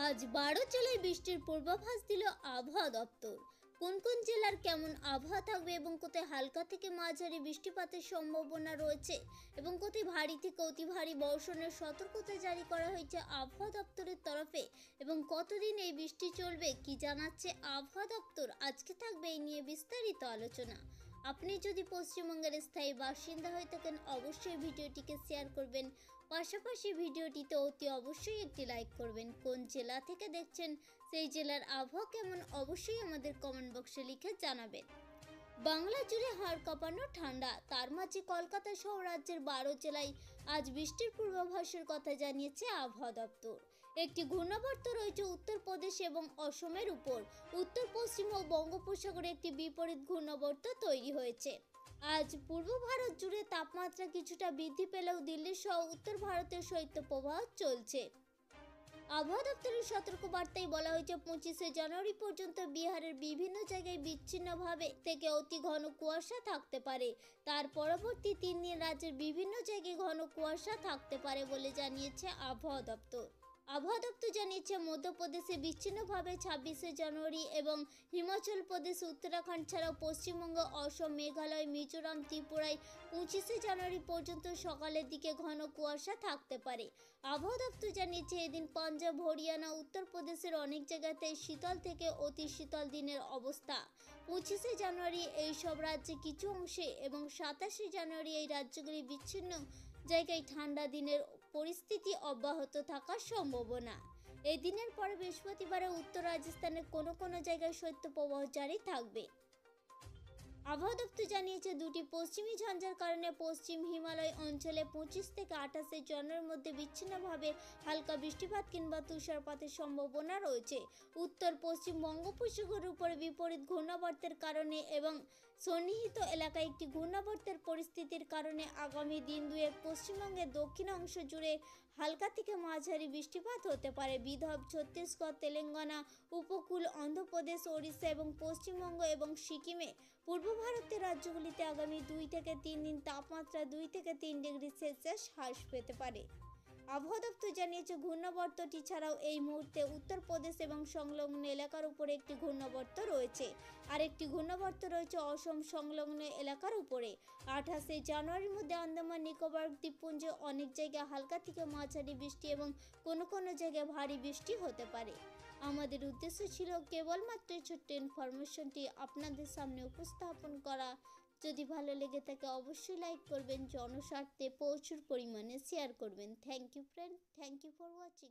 আজ 12 জেলায় বৃষ্টির পূর্বাভাস দিল আবহাওয়া দপ্তর। কোন কোন জেলার কেমন আবহাওয়া থাকবে এবং কোথায় হালকা থেকে মাঝারি বৃষ্টিপাতের সম্ভাবনা রয়েছে এবং কোথায় ভারী থেকে অতি ভারী বর্ষণের সতর্কতা জারি করা হয়েছে আবহাওয়া দপ্তরের তরফে এবং কতদিন এই বৃষ্টি চলবে কি জানাচ্ছে আবহাওয়া দপ্তর, আজকে থাকবে এই নিয়ে বিস্তারিত আলোচনা। আপনি যদি পশ্চিমবঙ্গের স্থায়ী বাসিন্দা হয়ে থাকেন অবশ্যই ভিডিওটিকে শেয়ার করবেন, পাশাপাশি ভিডিওটিতে অতি অবশ্যই একটি লাইক করবেন। কোন জেলা থেকে দেখছেন সেই জেলার আবহাওয়া কেমন অবশ্যই আমাদের কমেন্ট বক্সে লিখে জানাবেন। বাংলা জুড়ে হাড় কাঁপানো ঠান্ডা, তার মাঝে কলকাতা সহ রাজ্যের 12 জেলায় আজ বৃষ্টির পূর্বাভাসের কথা জানিয়েছে আবহাওয়া দপ্তর। একটি ঘূর্ণাবর্ত রয়েছে উত্তরপ্রদেশ এবং অসমের উপর। উত্তর পশ্চিম ও বঙ্গোপসাগরে একটি বিপরীত ঘূর্ণাবর্ত তৈরি হয়েছে। আজ পূর্ব ভারত জুড়ে তাপমাত্রা কিছুটা বৃদ্ধি পেলেও দিল্লি সহ উত্তর ভারতের শৈত্যপ্রবাহ চলছে। আবহাওয়া দপ্তরের সতর্কবার্তায় বলা হয়েছে 25শে জানুয়ারি পর্যন্ত বিহারের বিভিন্ন জায়গায় বিচ্ছিন্নভাবে থেকে অতি ঘন কুয়াশা থাকতে পারে। তার পরবর্তী 3 দিন রাজ্যের বিভিন্ন জায়গায় ঘন কুয়াশা থাকতে পারে বলে জানিয়েছে আবহাওয়া দপ্তর। আবহাওয়া দপ্তর জানিয়েছে মধ্যপ্রদেশে বিচ্ছিন্নভাবে 26শে জানুয়ারি এবং হিমাচল প্রদেশ, উত্তরাখণ্ড ছাড়াও পশ্চিমবঙ্গ, অসম, মেঘালয়, মিজোরাম, ত্রিপুরায় 25শে জানুয়ারি পর্যন্ত সকালের দিকে ঘন কুয়াশা থাকতে পারে। আবহাওয়া দপ্তর জানিয়েছে এদিন পাঞ্জাব, হরিয়ানা, উত্তরপ্রদেশের অনেক জায়গাতে শীতল থেকে অতি শীতল দিনের অবস্থা। 25শে জানুয়ারি এই সব রাজ্যে কিছু অংশে এবং 27শে জানুয়ারি এই রাজ্যগুলি বিচ্ছিন্ন জায়গায় ঠান্ডা দিনের পরিস্থিতি অব্যাহত থাকার সম্ভাবনা। এই দিনের পরে বৃহস্পতিবারে উত্তর রাজস্থানের কোনো কোনো জায়গায় শৈত্যপ্রবাহ জারি থাকবে। আবহাওয়া দপ্তর জানিয়েছে দুটি পশ্চিমী ঝঞ্ঝার কারণে পশ্চিম হিমালয় অঞ্চলে 25 থেকে 28শে জানুয়ারির মধ্যে বিচ্ছিন্নভাবে হালকা বৃষ্টিপাত কিংবা তুষারপাতের সম্ভাবনা রয়েছে। উত্তর পশ্চিম বঙ্গোপসাগরের উপরে বিপরীত ঘূর্ণাবর্তের কারণে এবং সন্নিহিত এলাকায় একটি ঘূর্ণাবর্তের পরিস্থিতির কারণে আগামী দিন দুয়েক পশ্চিমবঙ্গের দক্ষিণ অংশ জুড়ে হালকা থেকে মাঝারি বৃষ্টিপাত হতে পারে। বিদর্ভ, ছত্তিশগড়, তেলেঙ্গানা, উপকূল, অন্ধ্রপ্রদেশ, ওড়িশা এবং পশ্চিমবঙ্গ এবং সিকিমে পূর্ব ভারতের রাজ্যগুলিতে আগামী 2 থেকে 3 দিন তাপমাত্রা 2 থেকে 3 ডিগ্রি সেলসিয়াস হ্রাস পেতে পারে। আবহাওয়া দপ্তর জানিয়েছে ঘূর্ণাবর্তটি ছাড়াও এই মুহূর্তে উত্তরপ্রদেশ এবং সংলগ্ন এলাকার উপরে একটি ঘূর্ণাবর্ত রয়েছে। আর একটি ঘূর্ণাবর্ত রয়েছে অসম সংলগ্ন এলাকার উপরে। 28শে জানুয়ারির মধ্যে আন্দামান নিকোবর দ্বীপপুঞ্জে অনেক জায়গায় হালকা থেকে মাঝারি বৃষ্টি এবং কোনো কোনো জায়গায় ভারী বৃষ্টি হতে পারে। আমাদের উদ্দেশ্য ছিল কেবলমাত্র ছোট্ট ইনফরমেশনটি আপনাদের সামনে উপস্থাপন করা। যদি ভালো লেগে থাকে অবশ্যই লাইক করবেন, জনস্বার্থে প্রচুর পরিমাণে শেয়ার করবেন। Thank you friend, thank you for watching.